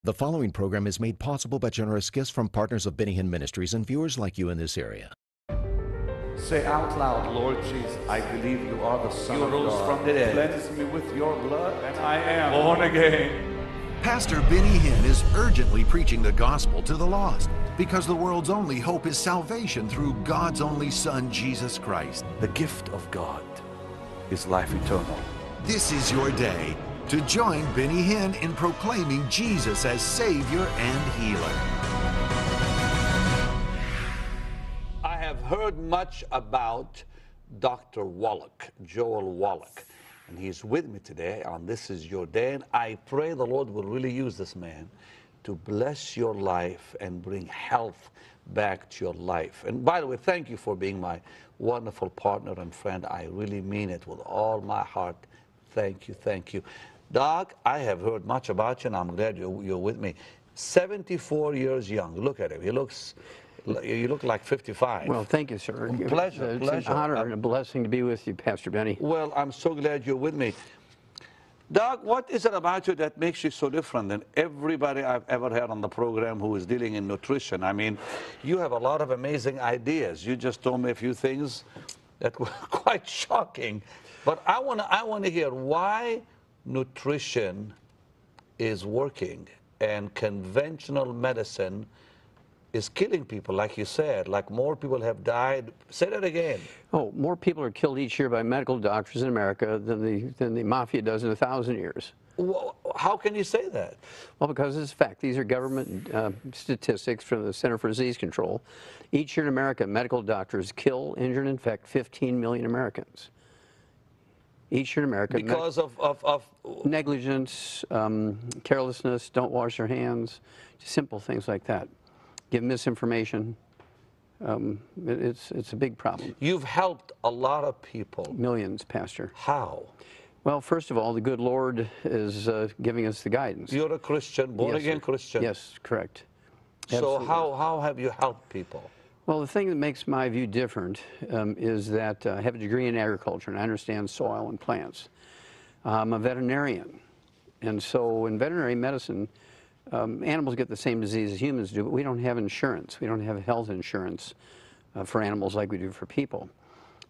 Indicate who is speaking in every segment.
Speaker 1: The following program is made possible by generous gifts from partners of Hinn Ministries and viewers like you in this area.
Speaker 2: Say out loud, Lord Jesus, I believe you are the Son of God. You rose from the dead. Cleanse me with your blood, and I am born again.
Speaker 3: Pastor Hinn is urgently preaching the gospel to the lost because the world's only hope is salvation through God's only Son, Jesus Christ.
Speaker 2: The gift of God is life eternal.
Speaker 3: This is your day to join Hinn in proclaiming Jesus as Savior and Healer.
Speaker 4: I have heard much about Dr. Wallach, Joel Wallach, and he's with me today on This Is Your Day, and I pray the Lord will really use this man to bless your life and bring health back to your life. And by the way, thank you for being my wonderful partner and friend. I really mean it with all my heart. Thank you, thank you. Doc, I have heard much about you, and I'm glad you're with me. 74 years young. Look at him. You look like 55.
Speaker 5: Well, thank you, sir.
Speaker 4: Pleasure,
Speaker 5: it's
Speaker 4: pleasure.
Speaker 5: An honor and a blessing to be with you, Pastor Benny.
Speaker 4: Well, I'm so glad you're with me. Doc, what is it about you that makes you so different than everybody I've ever had on the program who is dealing in nutrition? I mean, you have a lot of amazing ideas. You just told me a few things that were quite shocking. But I want to hear why nutrition is working and conventional medicine is killing people, like you said, like more people have died. Say that again.
Speaker 5: Oh, more people are killed each year by medical doctors in America than the mafia does in 1,000 years.
Speaker 4: Well, how can you say that?
Speaker 5: Well, because it's a fact. These are government statistics from the Center for Disease Control. Each year in America, medical doctors kill, injure, and infect 15 million Americans. Each year in America.
Speaker 4: Because of
Speaker 5: negligence, carelessness, don't wash their hands, simple things like that. Give misinformation. It's a big problem.
Speaker 4: You've helped a lot of people.
Speaker 5: Millions, Pastor.
Speaker 4: How?
Speaker 5: Well, first of all, the good Lord is giving us the guidance.
Speaker 4: You're a Christian, born-again Christian.
Speaker 5: Yes, correct.
Speaker 4: So
Speaker 5: Absolutely.
Speaker 4: how have you helped people?
Speaker 5: Well, the thing that makes my view different is that I have a degree in agriculture, and I understand soil and plants. I'm a veterinarian, and so in veterinary medicine, animals get the same disease as humans do, but we don't have insurance. We don't have health insurance for animals like we do for people.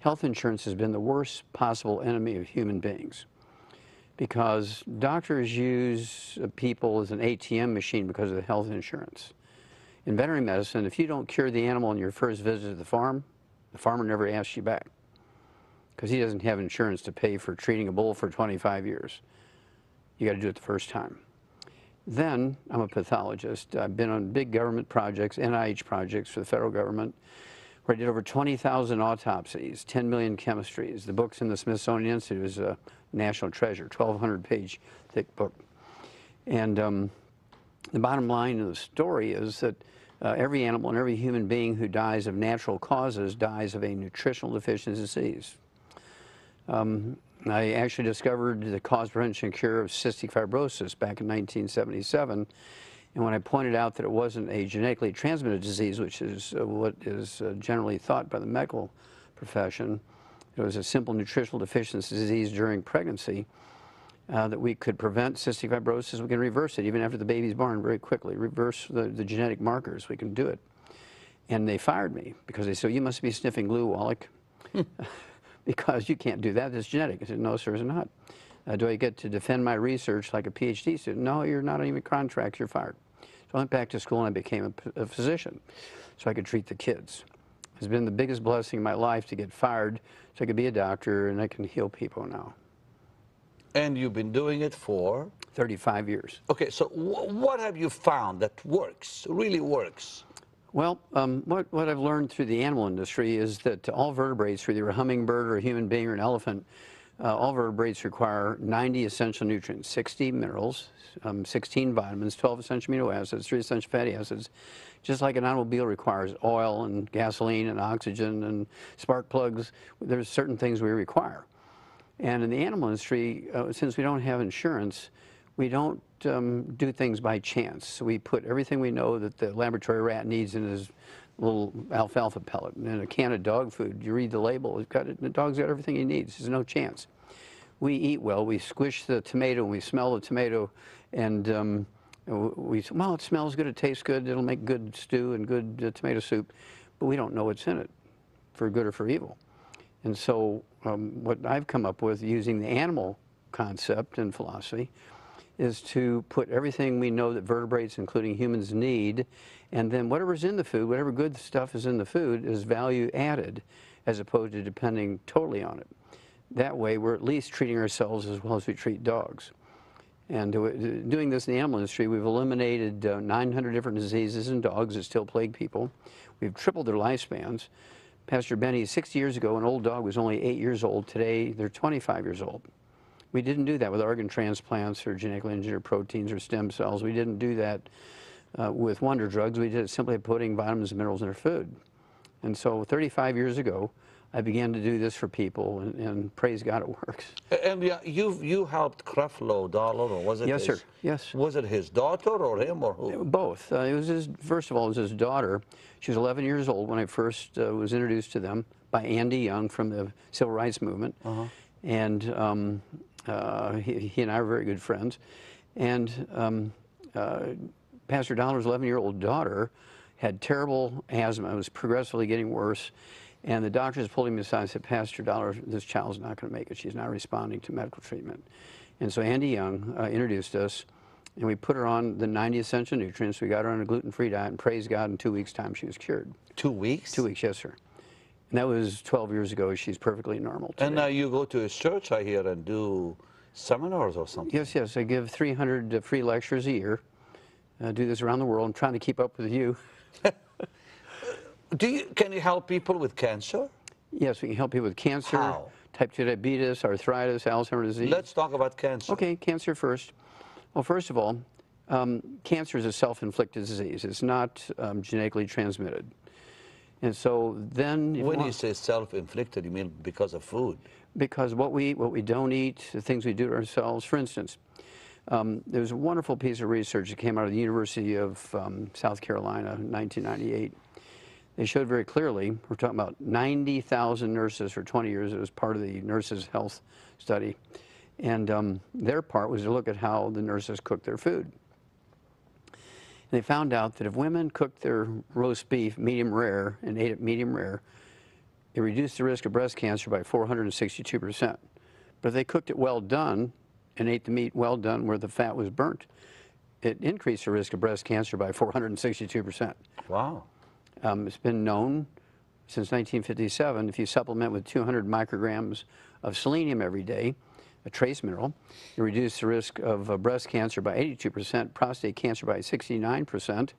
Speaker 5: Health insurance has been the worst possible enemy of human beings because doctors use people as an ATM machine because of the health insurance. In veterinary medicine, if you don't cure the animal on your first visit to the farm, the farmer never asks you back because he doesn't have insurance to pay for treating a bull for 25 years. You got to do it the first time. Then I'm a pathologist. I've been on big government projects, NIH projects for the federal government, where I did over 20,000 autopsies, 10 million chemistries. The book's in the Smithsonian Institute is a national treasure, 1,200-page thick book. And the bottom line of the story is that every animal and every human being who dies of natural causes dies of a nutritional deficiency disease. I actually discovered the cause, prevention, and cure of cystic fibrosis back in 1977. And when I pointed out that it wasn't a genetically transmitted disease, which is what is generally thought by the medical profession, it was a simple nutritional deficiency disease during pregnancy, that we could prevent cystic fibrosis. We can reverse it even after the baby's born very quickly, reverse the genetic markers. We can do it. And they fired me because they said, you must be sniffing glue, Wallach. Because you can't do that, it's genetic. I said, no, sir, it's not. Do I get to defend my research like a PhD student? No, you're not even contract, you're fired. So I went back to school and I became a physician so I could treat the kids. It's been the biggest blessing in my life to get fired so I could be a doctor and I can heal people now.
Speaker 4: And you've been doing it for?
Speaker 5: 35 years.
Speaker 4: Okay, so what have you found that works, really works?
Speaker 5: Well, what I've learned through the animal industry is that all vertebrates, whether you're a hummingbird or a human being or an elephant, all vertebrates require 90 essential nutrients, 60 minerals, 16 vitamins, 12 essential amino acids, 3 essential fatty acids, just like an automobile requires oil and gasoline and oxygen and spark plugs. There's certain things we require. And in the animal industry, since we don't have insurance, we don't do things by chance. So we put everything we know that the laboratory rat needs in his little alfalfa pellet. And in a can of dog food, you read the label, the dog's got everything he needs. There's no chance. We eat well. We squish the tomato and we smell the tomato, and We say, well, it smells good, it tastes good, it'll make good stew and good tomato soup, but we don't know what's in it, for good or for evil. And so what I've come up with using the animal concept in philosophy is to put everything we know that vertebrates, including humans, need, and then whatever's in the food, whatever good stuff is in the food, is value added, as opposed to depending totally on it. That way, we're at least treating ourselves as well as we treat dogs. And doing this in the animal industry, we've eliminated 900 different diseases in dogs that still plague people. We've tripled their lifespans. Pastor Benny, 60 years ago, an old dog was only 8 years old. Today, they're 25 years old. We didn't do that with organ transplants or genetically engineered proteins or stem cells. We didn't do that with wonder drugs. We did it simply by putting vitamins and minerals in their food. And so 35 years ago, I began to do this for people, and praise God, it works.
Speaker 4: And yeah, you helped Creflo Dollar, or was it?
Speaker 5: Yes, sir. Yes.
Speaker 4: Was it his daughter or him or who?
Speaker 5: Both. It was his. First of all, it was his daughter. She was 11 years old when I first was introduced to them by Andy Young from the Civil Rights Movement, and he and I were very good friends. And Pastor Dollar's 11-year-old daughter had terrible asthma. It was progressively getting worse. And the doctors pulled him aside and said, Pastor Dollar, this child's not going to make it. She's not responding to medical treatment. And so Andy Young introduced us, and we put her on the 90 essential nutrients. We got her on a gluten-free diet, and praise God, in 2 weeks' time, she was cured.
Speaker 4: 2 weeks?
Speaker 5: 2 weeks, yes, sir. And that was 12 years ago. She's perfectly normal today.
Speaker 4: And now you go to his church, I hear, and do seminars or something.
Speaker 5: Yes, yes. I give 300 free lectures a year. I do this around the world. I'm trying to keep up with you.
Speaker 4: Can you help people with cancer?
Speaker 5: Yes, we can help people with cancer,
Speaker 4: How?
Speaker 5: type 2 diabetes, arthritis, Alzheimer's disease.
Speaker 4: Let's talk about cancer.
Speaker 5: Okay, cancer first. Well, first of all, cancer is a self-inflicted disease. It's not genetically transmitted. And so then...
Speaker 4: When you say self-inflicted, you mean because of food?
Speaker 5: Because what we don't eat, the things we do to ourselves. For instance, there's a wonderful piece of research that came out of the University of South Carolina in 1998. They showed very clearly, we're talking about 90,000 nurses for 20 years. It was part of the nurses' health study. And their part was to look at how the nurses cooked their food. And they found out that if women cooked their roast beef medium rare and ate it medium rare, it reduced the risk of breast cancer by 462%. But if they cooked it well done and ate the meat well done where the fat was burnt, it increased the risk of breast cancer by 462%.
Speaker 4: Wow.
Speaker 5: It's been known since 1957, if you supplement with 200 micrograms of selenium every day, a trace mineral, you reduce the risk of breast cancer by 82%, prostate cancer by 69%,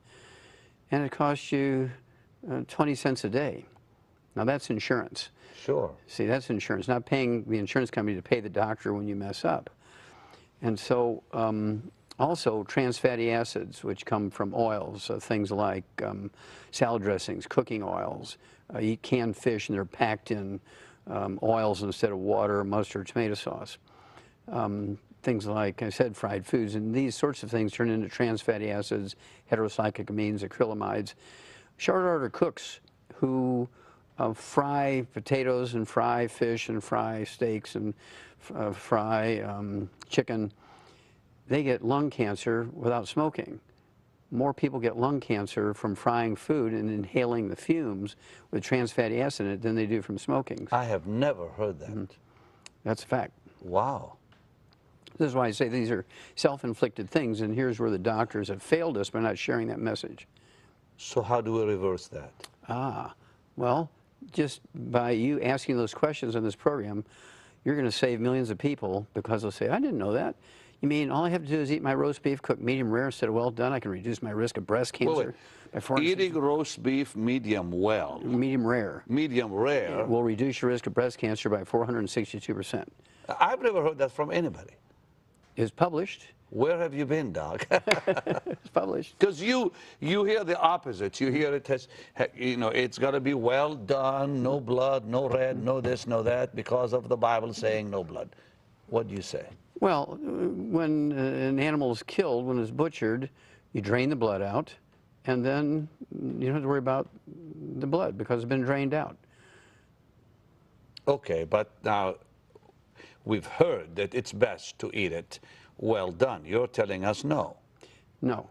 Speaker 5: and it costs you 20 cents a day. Now that's insurance.
Speaker 4: Sure.
Speaker 5: See, that's insurance, not paying the insurance company to pay the doctor when you mess up. And so also trans fatty acids, which come from oils, things like salad dressings, cooking oils. You eat canned fish and they're packed in oils instead of water, mustard, tomato sauce. Things like I said, fried foods, and these sorts of things turn into trans fatty acids, heterocyclamines, acrylamides. Short order cooks who fry potatoes and fry fish and fry steaks and fry chicken, they get lung cancer without smoking. More people get lung cancer from frying food and inhaling the fumes with trans fatty acid in it than they do from smoking.
Speaker 4: I have never heard that.
Speaker 5: That's a fact.
Speaker 4: Wow.
Speaker 5: This is why I say these are self-inflicted things, and here's where the doctors have failed us by not sharing that message.
Speaker 4: So how do we reverse that?
Speaker 5: Well, just by you asking those questions on this program, you're going to save millions of people because they'll say, I didn't know that. You mean all I have to do is eat my roast beef cooked medium rare instead of well done? I can reduce my risk of breast cancer by 400%.
Speaker 4: Eating roast beef medium well.
Speaker 5: Medium rare.
Speaker 4: Medium rare.
Speaker 5: Will reduce your risk of breast cancer by 462%.
Speaker 4: I've never heard that from anybody.
Speaker 5: It's published.
Speaker 4: Where have you been, Doc?
Speaker 5: It's published.
Speaker 4: Because you hear the opposite. You hear it as, you know, it's got to be well done, no blood, no red, no this, no that, because of the Bible saying no blood. What do you say?
Speaker 5: Well, when an animal is killed, when it's butchered, you drain the blood out, and then you don't have to worry about the blood because it's been drained out.
Speaker 4: Okay, but now we've heard that it's best to eat it well done. You're telling us no.
Speaker 5: No.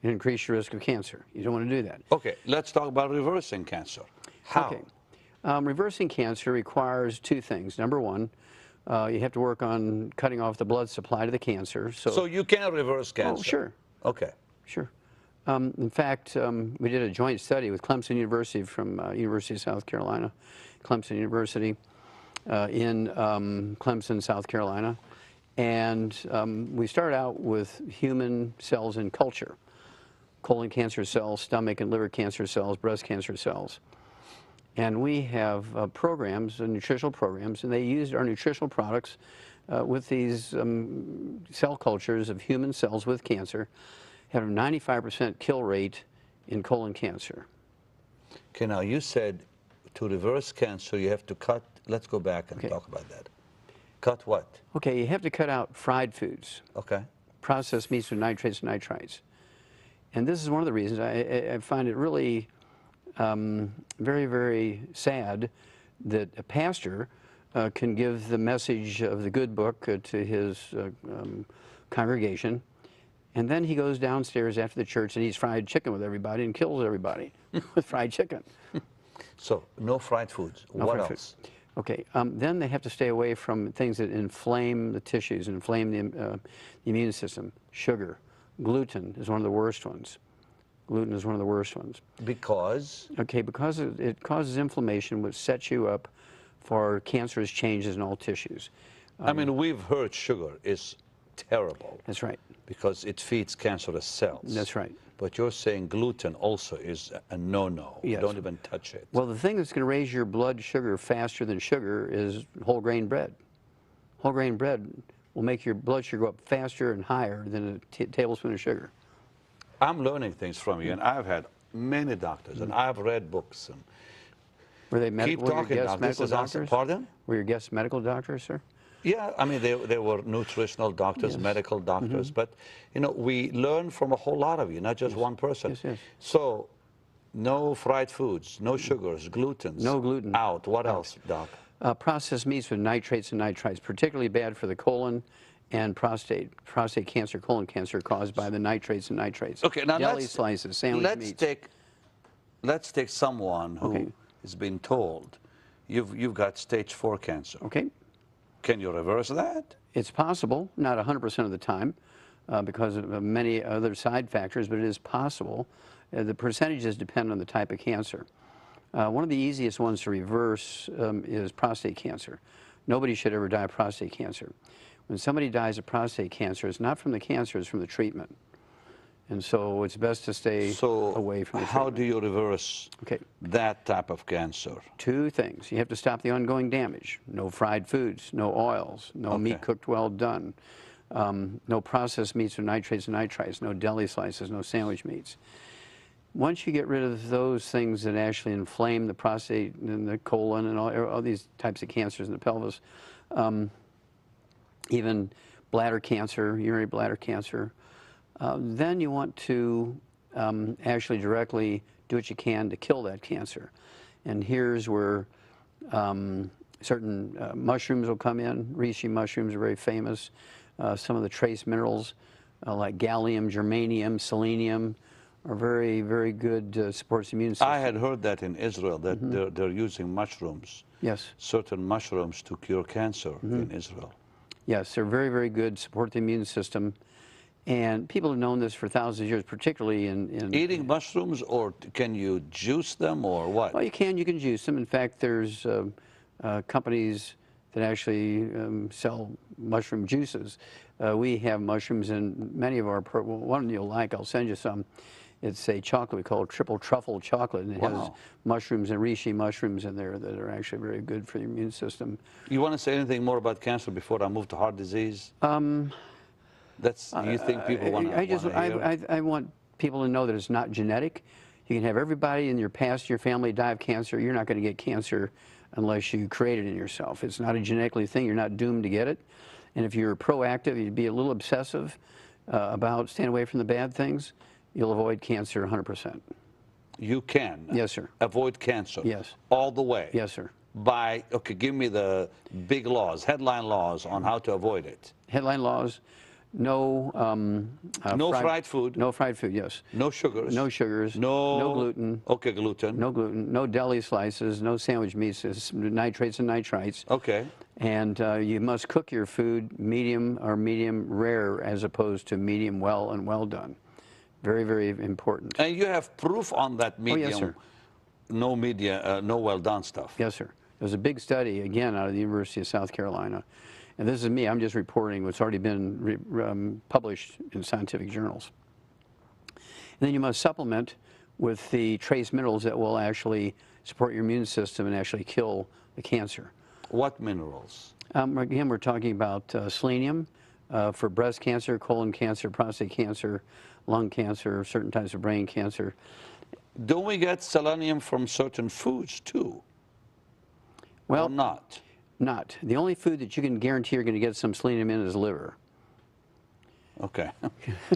Speaker 5: It increases your risk of cancer. You don't want to do that.
Speaker 4: Okay, let's talk about reversing cancer. How?
Speaker 5: Okay. Reversing cancer requires two things. Number one, you have to work on cutting off the blood supply to the cancer.
Speaker 4: So you can reverse cancer?
Speaker 5: Oh, sure.
Speaker 4: Okay.
Speaker 5: Sure. In fact, we did a joint study with Clemson University from University of South Carolina, Clemson University in Clemson, South Carolina. And we started out with human cells in culture, colon cancer cells, stomach and liver cancer cells, breast cancer cells. And we have programs, nutritional programs, and they used our nutritional products with these cell cultures of human cells with cancer, had a 95% kill rate in colon cancer.
Speaker 4: Okay, now you said to reverse cancer you have to cut, let's go back and talk about that. Cut what?
Speaker 5: Okay, you have to cut out fried foods.
Speaker 4: Okay.
Speaker 5: Processed meats with nitrates and nitrites. And this is one of the reasons I find it really very, very sad that a pastor can give the message of the good book to his congregation, and then he goes downstairs after the church and eats fried chicken with everybody and kills everybody with fried chicken.
Speaker 4: So, no fried foods.
Speaker 5: No
Speaker 4: what
Speaker 5: fried
Speaker 4: else?
Speaker 5: Food. Okay, then they have to stay away from things that inflame the tissues, inflame the immune system. Sugar, gluten is one of the worst ones. Gluten is one of the worst ones.
Speaker 4: Because?
Speaker 5: Okay, because it causes inflammation, which sets you up for cancerous changes in all tissues.
Speaker 4: I mean, we've heard sugar is terrible.
Speaker 5: That's right.
Speaker 4: Because it feeds cancerous cells.
Speaker 5: That's right.
Speaker 4: But you're saying gluten also is a no-no.
Speaker 5: Yes.
Speaker 4: Don't even touch it.
Speaker 5: Well, the thing that's going to raise your blood sugar faster than sugar is whole grain bread. Whole grain bread will make your blood sugar go up faster and higher than a tablespoon of sugar.
Speaker 4: I'm learning things from you, and I've had many doctors, and I've read books. And
Speaker 5: were they
Speaker 4: keep talking,
Speaker 5: guest medical doctors?
Speaker 4: Pardon?
Speaker 5: Were your guests medical doctors, sir?
Speaker 4: Yeah, I mean, they were nutritional doctors,
Speaker 5: Yes.
Speaker 4: medical doctors, but, you know, we learn from a whole lot of you, not just one person.
Speaker 5: Yes, yes.
Speaker 4: So, no fried foods, no sugars, glutens.
Speaker 5: No gluten.
Speaker 4: Out. What else, Doc?
Speaker 5: Processed meats with nitrates and nitrites, particularly bad for the colon and prostate cancer, colon cancer caused by the nitrates and nitrates.
Speaker 4: Okay, now
Speaker 5: deli
Speaker 4: let's,
Speaker 5: slices, sandwich meats.
Speaker 4: Let's take someone who has been told, you've got stage 4 cancer.
Speaker 5: Okay.
Speaker 4: Can you reverse that?
Speaker 5: It's possible, not 100% of the time, because of many other side factors, but it is possible. The percentages depend on the type of cancer. One of the easiest ones to reverse is prostate cancer. Nobody should ever die of prostate cancer. When somebody dies of prostate cancer, it's not from the cancer, it's from the treatment. And so it's best to stay away from the treatment.
Speaker 4: How do you reverse that type of cancer?
Speaker 5: Two things. You have to stop the ongoing damage. No fried foods, no oils, no meat cooked well done, no processed meats with nitrates and nitrites, no deli slices, no sandwich meats. Once you get rid of those things that actually inflame the prostate and the colon and all these types of cancers in the pelvis, even bladder cancer, urinary bladder cancer, then you want to actually directly do what you can to kill that cancer. And here's where certain mushrooms will come in. Reishi mushrooms are very famous. Some of the trace minerals like gallium, germanium, selenium are very, very good supports the immune system.
Speaker 4: I had heard that in Israel, that they're using mushrooms.
Speaker 5: Yes.
Speaker 4: Certain mushrooms to cure cancer in Israel.
Speaker 5: Yes, they're very, very good, support the immune system. And people have known this for thousands of years, particularly in
Speaker 4: eating mushrooms, or can you juice them, or what?
Speaker 5: Well, you can juice them. In fact, there's companies that actually sell mushroom juices. We have mushrooms in many of our, one you'll like, I'll send you some. It's a chocolate we call triple truffle chocolate, and it has mushrooms and reishi mushrooms in there that are actually very good for the immune system.
Speaker 4: You want to say anything more about cancer before I move to heart disease? That's, you think people want to hear?
Speaker 5: I want people to know that it's not genetic. You can have everybody in your past, your family die of cancer. You're not going to get cancer unless you create it in yourself. It's not a genetically thing. You're not doomed to get it. And if you're proactive, you'd be a little obsessive about staying away from the bad things, you'll avoid cancer 100%.
Speaker 4: You can?
Speaker 5: Yes, sir.
Speaker 4: Avoid cancer?
Speaker 5: Yes.
Speaker 4: All the way?
Speaker 5: Yes, sir.
Speaker 4: By, okay, give me the big laws, headline laws on how to avoid it.
Speaker 5: Headline laws: No,
Speaker 4: No fried food.
Speaker 5: No fried food, yes.
Speaker 4: No sugars.
Speaker 5: No sugars. No gluten.
Speaker 4: Okay, gluten.
Speaker 5: No gluten. No deli slices. No sandwich meats. Nitrates and nitrites.
Speaker 4: Okay.
Speaker 5: And you must cook your food medium or medium rare as opposed to medium well and well done. Very, very important.
Speaker 4: And you have proof on that medium.
Speaker 5: Oh, yes, sir.
Speaker 4: No well done stuff.
Speaker 5: Yes, sir. There's a big study, again, out of the University of South Carolina. And this is me, I'm just reporting what's already been published in scientific journals. And then you must supplement with the trace minerals that will actually support your immune system and actually kill the cancer.
Speaker 4: What minerals?
Speaker 5: Again, we're talking about selenium for breast cancer, colon cancer, prostate cancer, lung cancer, certain types of brain cancer.
Speaker 4: Don't we get selenium from certain foods too?
Speaker 5: Well,
Speaker 4: or not?
Speaker 5: Not. The only food that you can guarantee you're going to get some selenium in is liver.
Speaker 4: Okay.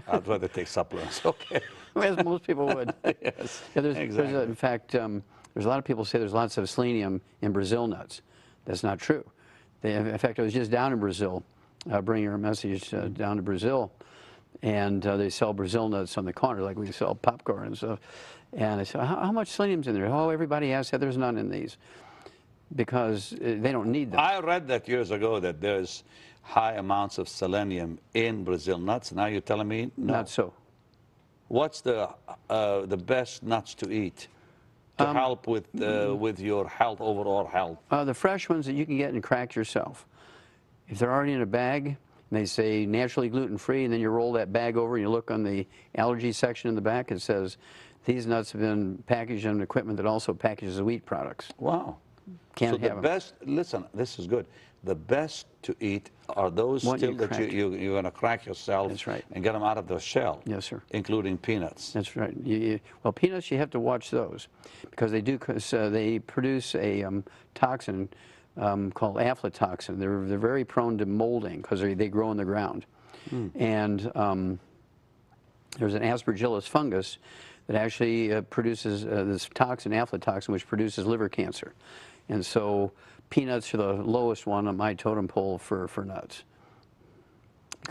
Speaker 4: I'd rather take supplements. Okay.
Speaker 5: As most people would.
Speaker 4: Yes,
Speaker 5: Yeah,
Speaker 4: exactly.
Speaker 5: In fact, there's a lot of people say there's lots of selenium in Brazil nuts. That's not true. In fact, I was just down in Brazil, bringing our message down to Brazil, and they sell Brazil nuts on the corner like we sell popcorn and stuff. And I said, how much selenium's in there? Oh, everybody asks, there's none in these, because they don't need them.
Speaker 4: I read that years ago that there's high amounts of selenium in Brazil nuts. Now you're telling me no.
Speaker 5: Not so.
Speaker 4: What's the best nuts to eat to help with your health, overall health?
Speaker 5: The fresh ones that you can get and crack yourself. If they're already in a bag, and they say naturally gluten-free, and then you roll that bag over and you look on the allergy section in the back, it says these nuts have been packaged in equipment that also packages the wheat products.
Speaker 4: Wow.
Speaker 5: Can't
Speaker 4: so the
Speaker 5: have them.
Speaker 4: best, listen, this is good. The best to eat are those
Speaker 5: What
Speaker 4: still
Speaker 5: you
Speaker 4: that
Speaker 5: crack.
Speaker 4: you're going to crack yourself.
Speaker 5: That's right.
Speaker 4: And get them out of the shell.
Speaker 5: Yes, sir.
Speaker 4: Including peanuts.
Speaker 5: That's right. Well, peanuts, you have to watch those because they do. They produce a toxin called aflatoxin. They're very prone to molding because they grow in the ground. And there's an aspergillus fungus that actually produces this toxin, aflatoxin, which produces liver cancer. And so peanuts are the lowest one on my totem pole for nuts.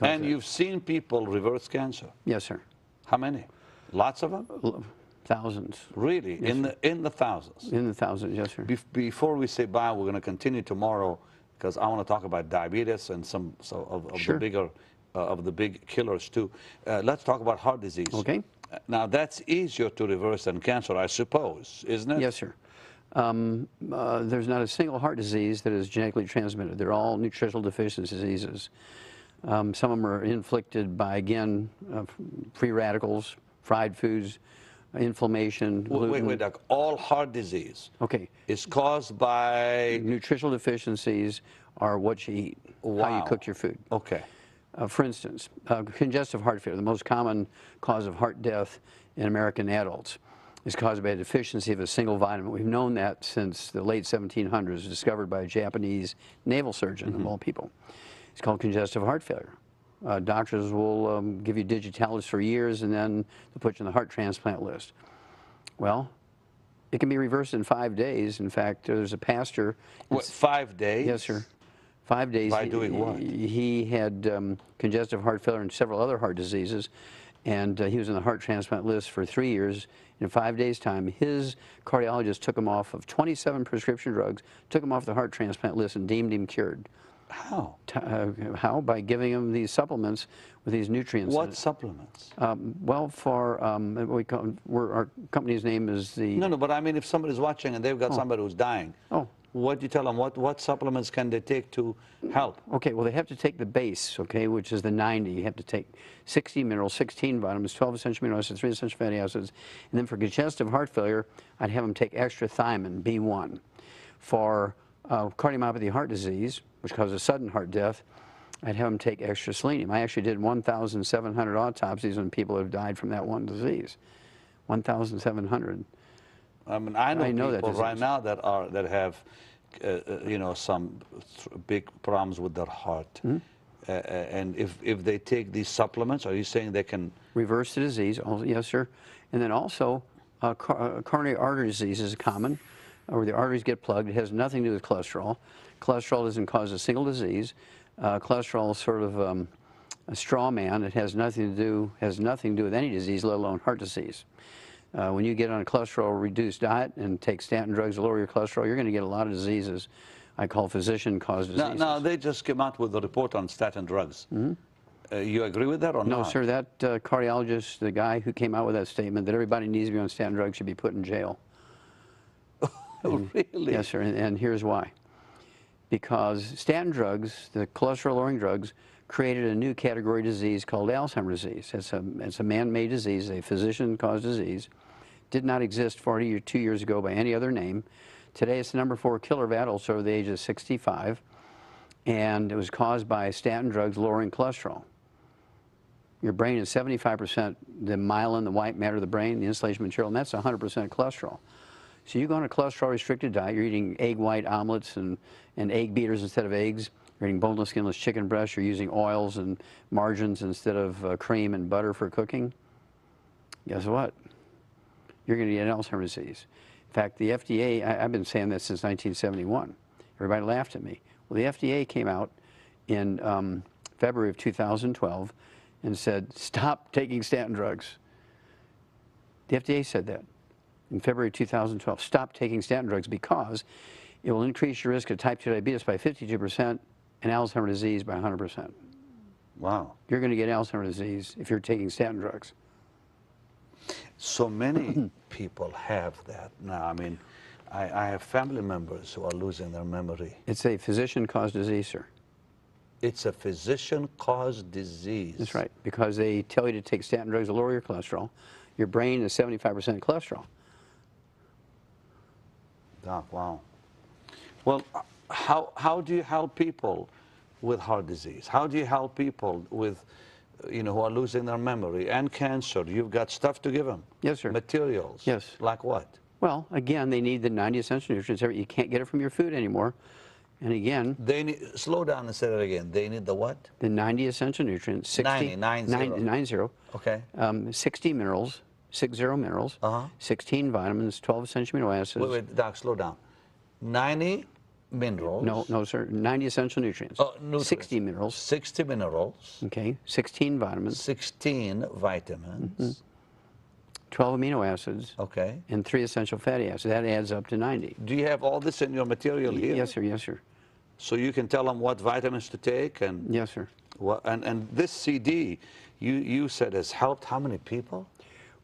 Speaker 4: And you've seen people reverse cancer.
Speaker 5: Yes, sir.
Speaker 4: How many? Lots of them?
Speaker 5: Thousands.
Speaker 4: Really?
Speaker 5: Yes,
Speaker 4: in the thousands?
Speaker 5: In the thousands, yes, sir.
Speaker 4: Before we say bye, we're going to continue tomorrow because I want to talk about diabetes and some of
Speaker 5: Sure.
Speaker 4: the bigger of the big killers too. Let's talk about heart disease.
Speaker 5: Okay.
Speaker 4: Now that's easier to reverse than cancer, I suppose, isn't it?
Speaker 5: Yes, sir. There's not a single heart disease that is genetically transmitted. They're all nutritional deficiency diseases. Some of them are inflicted by, again, free radicals, fried foods, inflammation, gluten.
Speaker 4: Wait, Doc. All heart disease is caused by...
Speaker 5: Nutritional deficiencies are what you eat, how you cook your food.
Speaker 4: Okay.
Speaker 5: For instance, congestive heart failure, the most common cause of heart death in American adults, is caused by a deficiency of a single vitamin. We've known that since the late 1700s, discovered by a Japanese naval surgeon, of all people. It's called congestive heart failure. Doctors will give you digitalis for years, and then they'll put you on the heart transplant list. Well, it can be reversed in 5 days. In fact, there's a pastor.
Speaker 4: What, 5 days?
Speaker 5: Yes, sir. 5 days.
Speaker 4: By doing what?
Speaker 5: He had congestive heart failure and several other heart diseases, and he was on the heart transplant list for 3 years. In 5 days' time, his cardiologist took him off of 27 prescription drugs, took him off the heart transplant list, and deemed him cured.
Speaker 4: How?
Speaker 5: How? By giving him these supplements with these nutrients.
Speaker 4: What supplements?
Speaker 5: Well, for our company's name is the...
Speaker 4: No, but I mean, if somebody's watching and they've got somebody who's dying, what do you tell them? What supplements can they take to help?
Speaker 5: Okay, well, they have to take the base, okay, which is the 90. You have to take 60 minerals, 16 vitamins, 12 essential amino acids, 3 essential fatty acids. And then for congestive heart failure, I'd have them take extra thiamine, B1. For cardiomyopathy heart disease, which causes sudden heart death, I'd have them take extra selenium. I actually did 1,700 autopsies on people who have died from that one disease. 1,700.
Speaker 4: I mean, I know people right now that have, some big problems with their heart. And if they take these supplements, are you saying they can
Speaker 5: reverse the disease? Yes, sir. And then also, coronary artery disease is common, where the arteries get plugged. It has nothing to do with cholesterol. Cholesterol doesn't cause a single disease. Cholesterol sort of a straw man. It has nothing to do with any disease, let alone heart disease. When you get on a cholesterol-reduced diet and take statin drugs to lower your cholesterol, you're going to get a lot of diseases I call physician-caused diseases.
Speaker 4: Now, they just came out with a report on statin drugs. You agree with that or not?
Speaker 5: No, sir. That cardiologist, the guy who came out with that statement that everybody needs to be on statin drugs should be put in jail.
Speaker 4: Really?
Speaker 5: Yes, sir. And here's why. Because statin drugs, the cholesterol-lowering drugs, created a new category of disease called Alzheimer's disease. It's a man-made disease, a physician-caused disease. Did not exist 42 years ago by any other name. Today it's the #4 killer of adults over the age of 65, and it was caused by statin drugs lowering cholesterol. Your brain is 75% the myelin, the white matter of the brain, the insulation material, and that's 100% cholesterol. So you go on a cholesterol-restricted diet, you're eating egg white omelets and egg beaters instead of eggs, you're eating boneless, skinless chicken breasts, you're using oils and margarines instead of cream and butter for cooking. Guess what? You're going to get Alzheimer's disease. In fact, the FDA, I've been saying this since 1971. Everybody laughed at me. Well, the FDA came out in February of 2012 and said, stop taking statin drugs. The FDA said that in February 2012. Stop taking statin drugs because it will increase your risk of type 2 diabetes by 52% and Alzheimer's disease by 100%.
Speaker 4: Wow.
Speaker 5: You're going to get Alzheimer's disease if you're taking statin drugs.
Speaker 4: So many people have that now. I mean, I have family members who are losing their memory.
Speaker 5: It's a physician-caused disease, sir.
Speaker 4: It's a physician-caused disease.
Speaker 5: That's right, because they tell you to take statin drugs to lower your cholesterol. Your brain is 75% cholesterol.
Speaker 4: Doc, wow. Well, how do you help people with heart disease? How do you help people with, who are losing their memory and cancer? You've got stuff to give them.
Speaker 5: Yes, sir.
Speaker 4: Materials.
Speaker 5: Yes.
Speaker 4: Like what?
Speaker 5: Well, again, they need the 90 essential nutrients. You can't get it from your food anymore. And again,
Speaker 4: they need, slow down and say that again. They need the what?
Speaker 5: The 90 essential nutrients.
Speaker 4: 90.
Speaker 5: 90.
Speaker 4: Okay.
Speaker 5: 60 minerals, 60 minerals, 16 vitamins, 12 essential amino acids.
Speaker 4: Wait, Doc, slow down. 90 minerals.
Speaker 5: No, sir. 90 essential nutrients.
Speaker 4: Oh, nutrients.
Speaker 5: 60 minerals.
Speaker 4: 60 minerals.
Speaker 5: Okay. 16 vitamins.
Speaker 4: 16 vitamins.
Speaker 5: 12 amino acids.
Speaker 4: Okay.
Speaker 5: And 3 essential fatty acids. That adds up to 90.
Speaker 4: Do you have all this in your material here?
Speaker 5: Yes, sir. Yes, sir.
Speaker 4: So you can tell them what vitamins to take and.
Speaker 5: Yes, sir.
Speaker 4: What, and this CD, you said has helped how many people?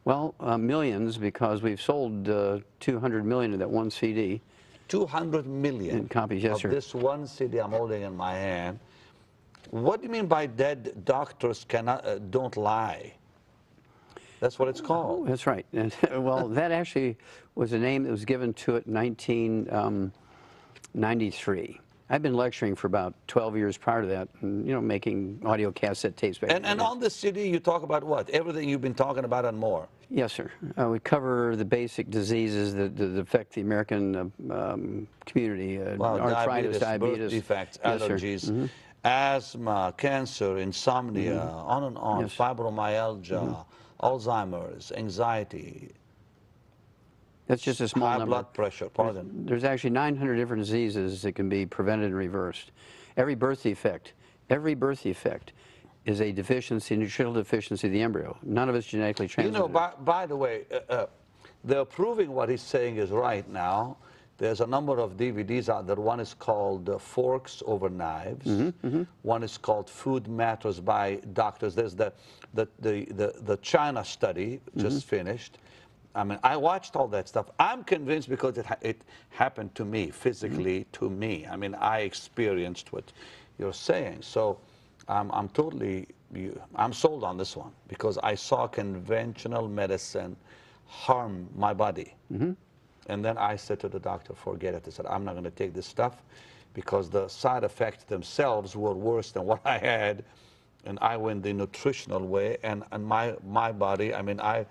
Speaker 5: Well, millions, because we've sold 200 million of that one CD.
Speaker 4: 200 million
Speaker 5: in copies, yes, sir.
Speaker 4: This one CD I'm holding in my hand. What do you mean by dead doctors cannot don't lie? That's what it's called.
Speaker 5: That's right. And, well, that actually was a name that was given to it in 1993. I've been lecturing for about 12 years prior to that, and, making audio cassette tapes.
Speaker 4: And on the CD, you talk about what? Everything you've been talking about and more.
Speaker 5: Yes, sir. We cover the basic diseases that affect the American community. Arthritis, diabetes,
Speaker 4: birth defects,
Speaker 5: yes,
Speaker 4: allergies, asthma, cancer, insomnia, on and on,
Speaker 5: yes.
Speaker 4: fibromyalgia, Alzheimer's, anxiety.
Speaker 5: That's just a small number.
Speaker 4: High blood pressure, pardon.
Speaker 5: There's actually 900 different diseases that can be prevented and reversed. Every birth defect is a deficiency, nutritional deficiency of the embryo. None of it's genetically transmitted.
Speaker 4: By the way, they're proving what he's saying is right now. There's a number of DVDs out there. One is called Forks Over Knives. One is called Food Matters by Doctors. There's the China study just finished. I mean, I watched all that stuff. I'm convinced because it happened to me, physically to me. I mean, I experienced what you're saying. So I'm sold on this one because I saw conventional medicine harm my body. And then I said to the doctor, forget it. I said, I'm not going to take this stuff because the side effects themselves were worse than what I had. And I went the nutritional way. And my body, I mean, I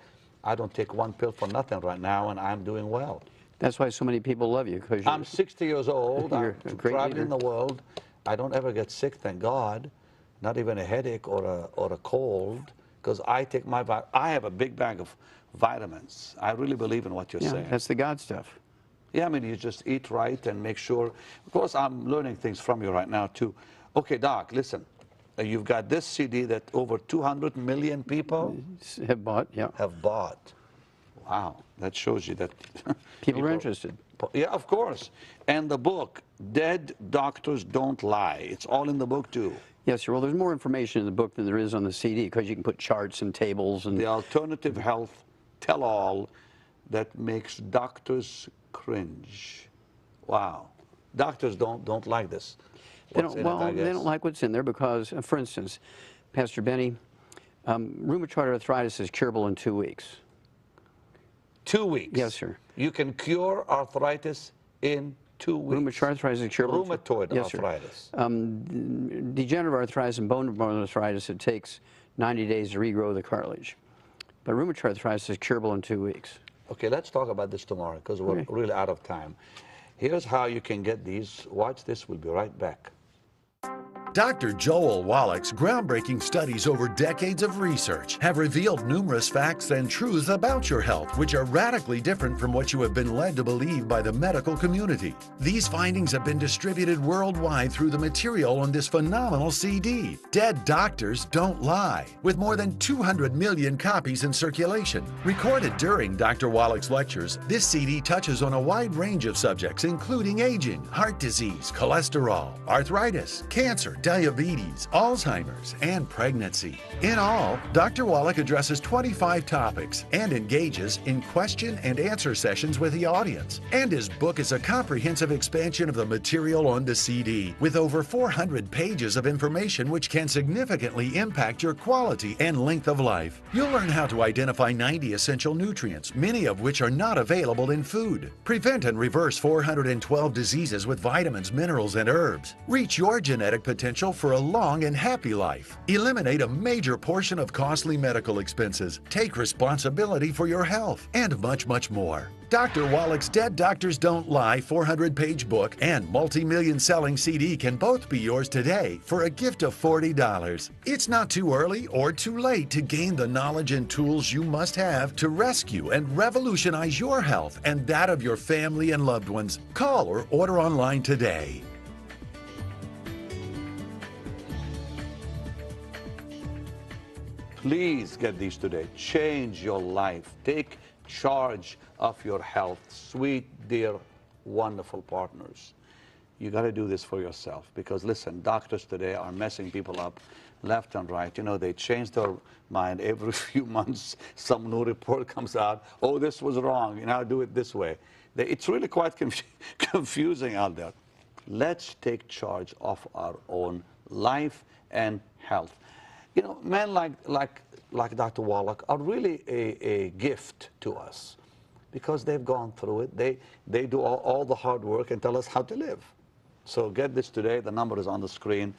Speaker 4: don't take one pill for nothing right now, and I'm doing well.
Speaker 5: That's why so many people love you. Because
Speaker 4: I'm 60 years old. I'm traveling
Speaker 5: leader.
Speaker 4: the world. I don't ever get sick, thank God. Not even a headache or a cold, because I take I have a big bag of vitamins. I really believe in what you're saying.
Speaker 5: That's the God stuff.
Speaker 4: Yeah, I mean, you just eat right and make sure. Of course, I'm learning things from you right now, too. Okay, Doc, listen. You've got this CD that over 200 million people
Speaker 5: Have bought, yeah.
Speaker 4: have bought. Wow, that shows you that
Speaker 5: People are interested.
Speaker 4: Yeah, of course. And the book, Dead Doctors Don't Lie. It's all in the book too.
Speaker 5: Yes, sir. Well, there's more information in the book than there is on the CD because you can put charts and tables and
Speaker 4: The alternative health tell-all that makes doctors cringe. Wow. Doctors don't like this.
Speaker 5: They
Speaker 4: What's
Speaker 5: don't,
Speaker 4: in it,
Speaker 5: well,
Speaker 4: I
Speaker 5: they
Speaker 4: guess.
Speaker 5: don't like what's in there because, for instance, Pastor Benny, rheumatoid arthritis is curable in 2 weeks.
Speaker 4: 2 weeks?
Speaker 5: Yes, sir.
Speaker 4: You can cure arthritis in 2 weeks?
Speaker 5: Rheumatoid arthritis is curable.
Speaker 4: Rheumatoid
Speaker 5: Yes, sir.
Speaker 4: arthritis.
Speaker 5: Degenerative arthritis and bone arthritis, it takes 90 days to regrow the cartilage. But rheumatoid arthritis is curable in 2 weeks.
Speaker 4: Okay, let's talk about this tomorrow because we're
Speaker 5: Okay.
Speaker 4: really out of time. Here's how you can get these. Watch this. We'll be right back.
Speaker 3: Dr. Joel Wallach's groundbreaking studies over decades of research have revealed numerous facts and truths about your health, which are radically different from what you have been led to believe by the medical community. These findings have been distributed worldwide through the material on this phenomenal CD, Dead Doctors Don't Lie, with more than 200 million copies in circulation. Recorded during Dr. Wallach's lectures, this CD touches on a wide range of subjects, including aging, heart disease, cholesterol, arthritis, cancer, diabetes, Alzheimer's, and pregnancy. In all, Dr. Wallach addresses 25 topics and engages in question and answer sessions with the audience. And his book is a comprehensive expansion of the material on the CD, with over 400 pages of information which can significantly impact your quality and length of life. You'll learn how to identify 90 essential nutrients, many of which are not available in food. Prevent and reverse 412 diseases with vitamins, minerals, and herbs. Reach your genetic potential for a long and happy life. Eliminate a major portion of costly medical expenses. Take responsibility for your health, and much, much more. Dr. Wallach's Dead Doctors Don't Lie 400-page book and multi-million selling CD can both be yours today for a gift of $40. It's not too early or too late to gain the knowledge and tools you must have to rescue and revolutionize your health and that of your family and loved ones. Call or order online today.
Speaker 4: Please get these today. Change your life. Take charge of your health. Sweet, dear, wonderful partners. You got to do this for yourself because, listen, doctors today are messing people up left and right. You know, they change their mind every few months. Some new report comes out. Oh, this was wrong. You now do it this way. It's really quite confusing out there. Let's take charge of our own life and health. You know, men like Dr. Wallach are really a gift to us because they've gone through it. They do all the hard work and tell us how to live. So get this today. The number is on the screen.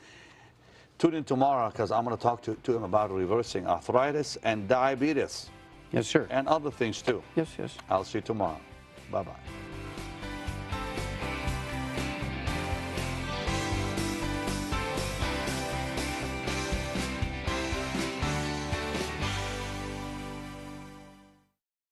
Speaker 4: Tune in tomorrow because I'm going to talk to him about reversing arthritis and diabetes.
Speaker 5: Yes, sir.
Speaker 4: And other things too.
Speaker 5: Yes, yes.
Speaker 4: I'll see you tomorrow. Bye-bye.